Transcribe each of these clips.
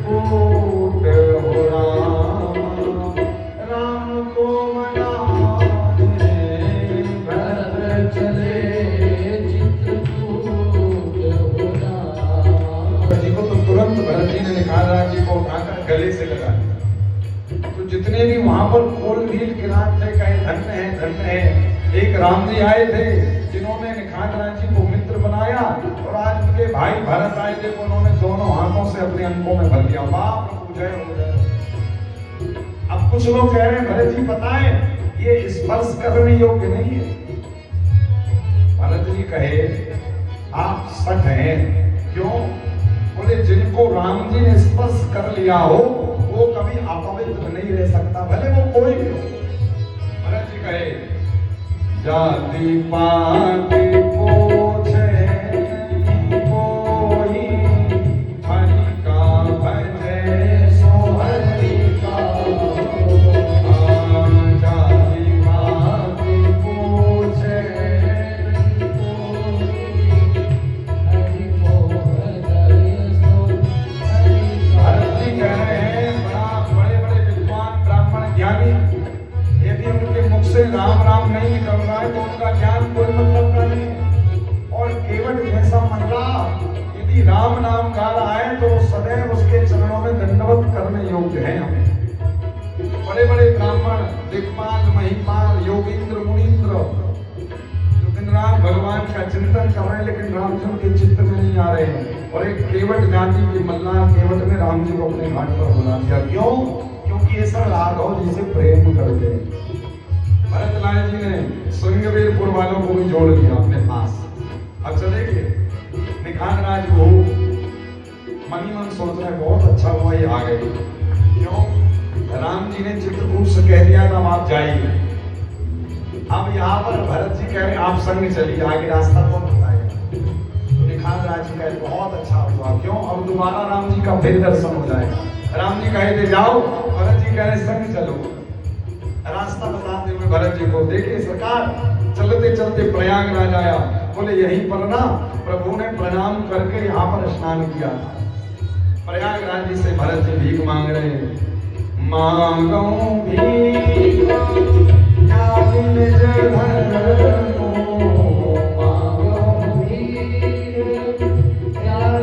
चित्रकूट हो राम को मनाने भरत चले चित्रकूट हो राम। जी को तो तुरंत भरत जी ने निकाला, जी को उठाकर गले से लगा। तो जितने भी वहां पर खोल ढील किरात थे, कहे धन्य है धन्य है। एक राम जी आए थे जिन्होंने निखार जी को मित्र बनाया, और आज उनके भाई भरत आए थे, उन्होंने दोनों हाथों से अपने अंकों में भर दिया। बाप प्रभु जय हो जय। अब कुछ लोग कह रहे हैं भरत जी बताएं ये स्पर्श करने योग्य नहीं है। भरत जी कहे आप सठ हैं। क्यों? बोले जिनको राम जी ने स्पर्श कर लिया हो वो कभी अपवित्र नहीं रह सकता, भले वो कोई भी हो। भरत जी कहे जाति पाति पूछे कोई, हरि का भजे सो हरि का। जाति पाति पूछे कोई, हरि को भजे सो हरि का। भरत जी कह रहे हैं बड़े बड़े विद्वान ब्राह्मण ज्ञानी, यदि उनके मुख से राम राम नहीं निकल रहा है तो उनका ज्ञान कोई मतलब का नहीं। और केवट जैसा मल्ला यदि राम नाम गा रहा है तो सदैव उसके चरणों में दंडवत करने योग्य है। हमें बड़े बड़े ब्राह्मण दिक्पाल महिपाल योगींद्र मुनींद्र जो दिन रात भगवान का चिंतन कर रहे हैं, लेकिन राम जी के चित्त में नहीं आ रहे हैं। और एक केवट जाति के मल्ला केवट ने राम जी को अपने घाट पर बुला दिया। क्यों? क्योंकि ये सब राघव जी से प्रेम करते हैं। भरत लाल जी ने श्रृंगवीरपुर वालों को भी जोड़ लिया अपने पास। अब चलेंगे निखान राज को मनी मन सोच रहे बहुत अच्छा हुआ ये आ गए। क्यों? राम जी ने चित्रकूट से कह दिया था आप जाइए। अब यहाँ पर भरत जी कह रहे आप संग चलिए, आगे रास्ता कौन बताएगा? तो निखान राज जी कहे बहुत अच्छा हुआ। क्यों? अब दोबारा राम जी का फिर दर्शन हो जाएगा। राम जी कहे थे जाओ, भरत जी कह रहे संग चलो। रास्ता बताते हुए भरत जी को देखिए सरकार चलते चलते प्रयागराज आया। बोले यहीं पर ना प्रभु ने प्रणाम करके यहाँ पर स्नान किया था। प्रयागराज जी से भरत जी भीख मांग रहे हैं। मांगो भीख निज धर्मो, मांगो भीख निज धर्मो।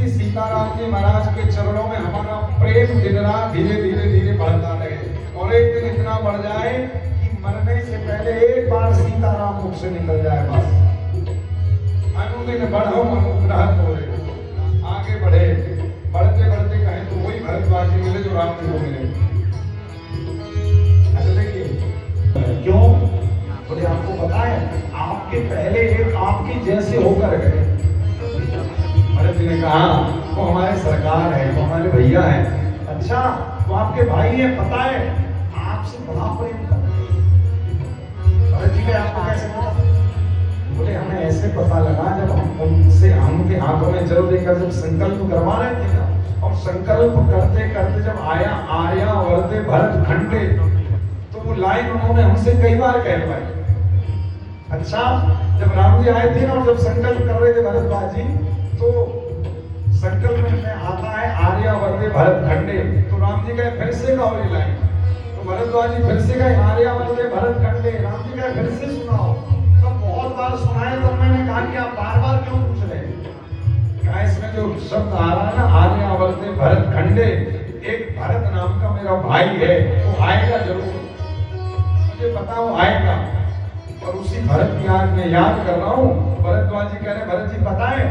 सीताराम जी महाराज के चरणों में हमारा प्रेम दिन रात धीरे धीरे धीरे बढ़ता रहे, और एक दिन इतना बढ़ जाए कि मरने से पहले एक बार सीताराम मुख से निकल जाए। बस अनुदिन बढ़ो अनुग्रह तोरे, आगे बढ़े, बढ़ते बढ़ते कहें तो वही भरद्वाज जी मिले जो राम जी को मिले। अच्छा देखिए क्यों बोले आपको पता है आपके पहले एक आपके जैसे होकर गए। भरत जी ने कहा वो हमारे सरकार है, वो हमारे भैया है। अच्छा वो आपके भाई है, पता है आपसे बड़ा प्रेम करते हैं। भरत जी ने आपको कैसे पता? बोले हमें ऐसे पता लगा जब हम उनसे उनके हाथों में जल देकर जब संकल्प करवा रहे थे ना, और संकल्प करते करते जब आया आर्या वर्ते भरत खंडे, तो वो लाइन उन्होंने हमसे कई बार कहलवाई। अच्छा जब राम जी आए थे ना और जब संकल्प कर रहे थे भरद्वाज जी, तो संकल्प में आता है आर्यावर्ते भरत खंडे, तो राम जी कहे फिर से गाओ ये लाइन, तो भरद्वाज जी फिर से कहे आर्यावर्ते भरत खंडे, राम जी कहे फिर से सुनाओ। तब बहुत बार सुनाए, तब मैंने कहा कि आप बार बार क्यों पूछ रहे हैं? क्या इसमें जो शब्द आ रहा है ना आर्यावर्ते भरत खंडे, एक भरत नाम का मेरा भाई है, वो आएगा जरूर, मुझे पता वो आएगा, और उसी भरत की आज मैं याद कर रहा हूँ। भरद्वाज जी कह रहे भरत जी पता है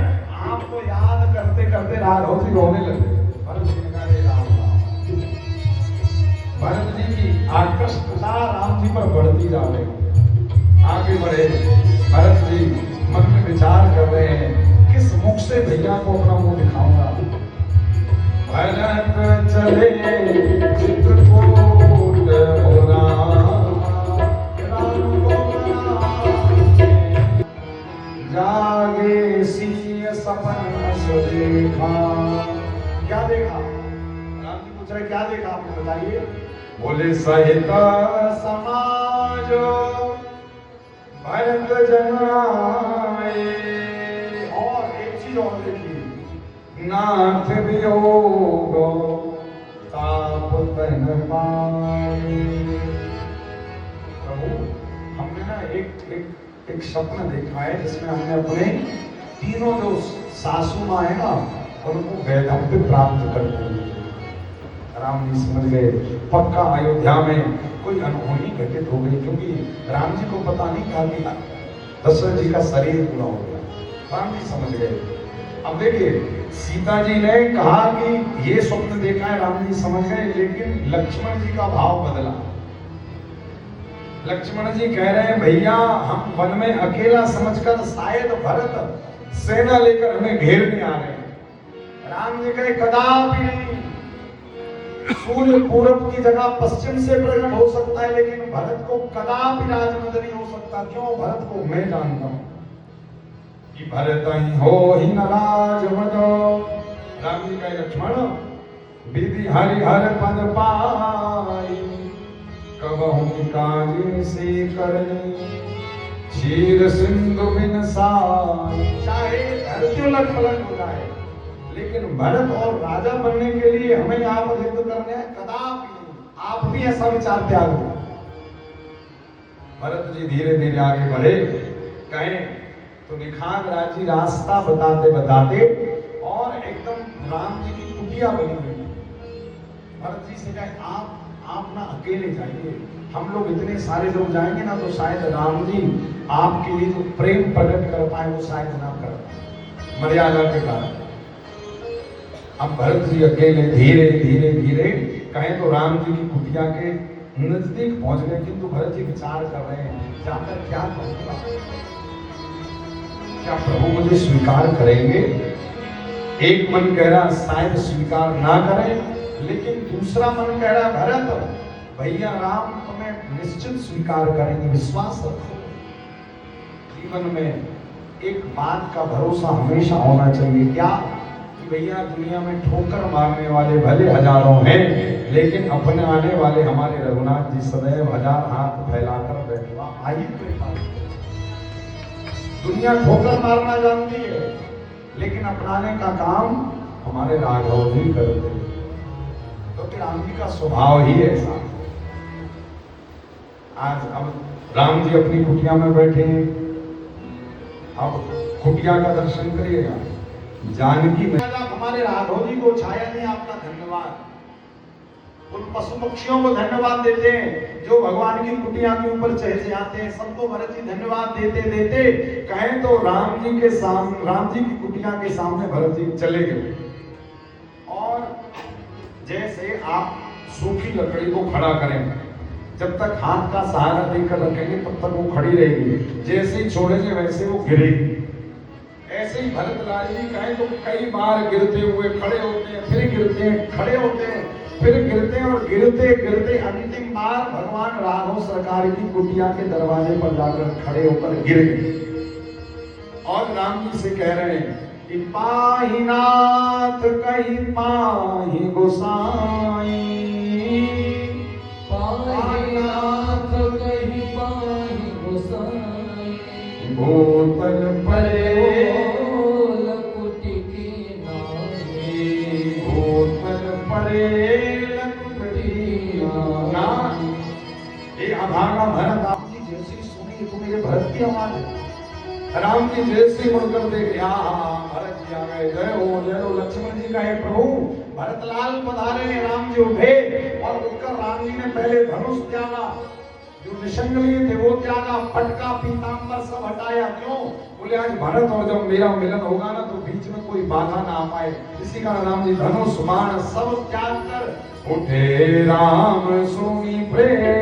आपको याद करते करते राघव जी रोने लगे। भरत जी ने कहा राम राम, भरत जी की आकृष्टता राम जी पर बढ़ती जा रही। आगे बढ़े भरत जी मन में विचार कर रहे हैं किस मुख से भैया को अपना मुंह दिखाऊंगा। भरत चले चित्रकूट जागे सिय सपन देखा। क्या देखा? राम जी पूछ रहे क्या देखा आपने, बताइए। बोले सहित समाज भरत जनाए, और एक चीज और देखी, नाथ वियोग ताप तन पाए। प्रभु हमने ना एक सपना देखा है जिसमें हमने अपने तीनों जो सासू माँ है ना उनको वैधव्य प्राप्त कर दिए। राम जी समझ गए पक्का अयोध्या में कोई अनहोनी घटित हो गई, क्योंकि राम जी को पता नहीं था कि दशरथ जी का शरीर पूरा हो गया। राम जी समझ गए। अब देखिए सीता जी ने कहा कि ये स्वप्न देखा है, राम जी समझ गए, लेकिन लक्ष्मण जी का भाव बदला। लक्ष्मण जी कह रहे हैं भैया हम वन में अकेला समझकर शायद भरत सेना लेकर हमें घेरने आ रहे हैं। राम जी कहे कदापि नहीं, सूर्य पूरब की जगह पश्चिम से प्रकट हो सकता है, लेकिन भरत को कदापि राजमद नहीं हो सकता। क्यों? भरत को मैं जानता हूं कि भरत ही हो ही न राजमद। राम जी कहे लक्ष्मण विधि हरिहर पद पाई, कबहु काज से करनी क्षीर सिंधु बिन साई। चाहे धरती उलट पलट हो जाए, लेकिन भरत और राजा बनने के लिए हमें यहाँ पर युद्ध करने हैं कदापि। आप भी ऐसा विचार त्याग दो। भरत जी धीरे धीरे आगे बढ़े, कहें तो निखाग राजी रास्ता बताते बताते और एकदम राम जी की कुटिया बनी हुई। भरत जी से कहे आप ना अकेले जाइए, हम लोग इतने सारे लोग जाएंगे ना तो शायद राम जी आपके लिए जो प्रेम प्रकट कर पाए वो शायद ना कर पाए मर्यादा के कारण। अब भरत जी अकेले धीरे धीरे धीरे कहें तो राम जी की कुटिया के नजदीक पहुंच गए, किंतु भरत जी विचार कर रहे हैं जाकर क्या करूंगा, क्या प्रभु मुझे स्वीकार करेंगे। एक मन कह रहा शायद स्वीकार ना करें, लेकिन दूसरा मन कह रहा भरत भैया राम तुम्हें निश्चित स्वीकार करेंगे, विश्वास रखो। जीवन में एक बात का भरोसा हमेशा होना चाहिए, क्या कि भैया दुनिया में ठोकर मारने वाले भले हजारों हैं, लेकिन अपने आने वाले हमारे रघुनाथ जी सदैव 1000 हाथ फैलाकर बैठे। आइए दुनिया ठोकर मारना जानती है, लेकिन अपनाने का काम हमारे राघव जी करते हैं। तो फिर राम जी का स्वभाव ही ऐसा। आज अब राम जी अपनी कुटिया में बैठे हैं, अब कुटिया का दर्शन करिएगा। जानकी में हमारे राघव जी को छाया नहीं, आपका धन्यवाद। उन पशु पक्षियों को धन्यवाद देते हैं जो भगवान की कुटिया के ऊपर चहल जाते हैं, सबको भरत जी धन्यवाद देते देते कहें तो राम जी के सामने, राम जी की कुटिया के सामने भरत जी चले गए। और जैसे आप सूखी लकड़ी को खड़ा करें, जब तक हाथ का सहारा देकर रखेंगे तब तक वो खड़ी रहेगी, जैसे ही छोड़ेंगे वैसे वो गिरेगी। ऐसे ही भरत लाल जी कहें तो कई बार गिरते हुए खड़े होते हैं, फिर गिरते हैं, खड़े होते हैं, फिर गिरते हैं, और गिरते गिरते अंतिम बार भगवान राघव सरकार की कुटिया के दरवाजे पर जाकर खड़े होकर गिर गए। और राम जी से कह रहे हैं कि पाहि नाथ कहि पाहि गोसाई, पाहि नाथ कहि पाहि गोसाई, भूतल परे कुटि की नाई। ना ये अभागा भरत राम जी जैसी सुनी तो मेरे भरत की आवाज है। राम जी जैसी मुड़कर देखे हाँ भरत जी आ गए, जय हो लक्ष्मण जी का है प्रभु भरतलाल पधारे। राम जी उठे और उठकर राम जी ने पहले धनुष त्यागा, जो निशंग लिए थे वो त्यागा, पटका पीतांबर सब हटाया। क्यों? बोले आज भरत और जब मेरा मिलन होगा ना तो बीच में कोई बाधा ना आ पाए, इसी कारण राम जी धनुष बाण सब त्याग कर उठे। राम सुनी प्रेम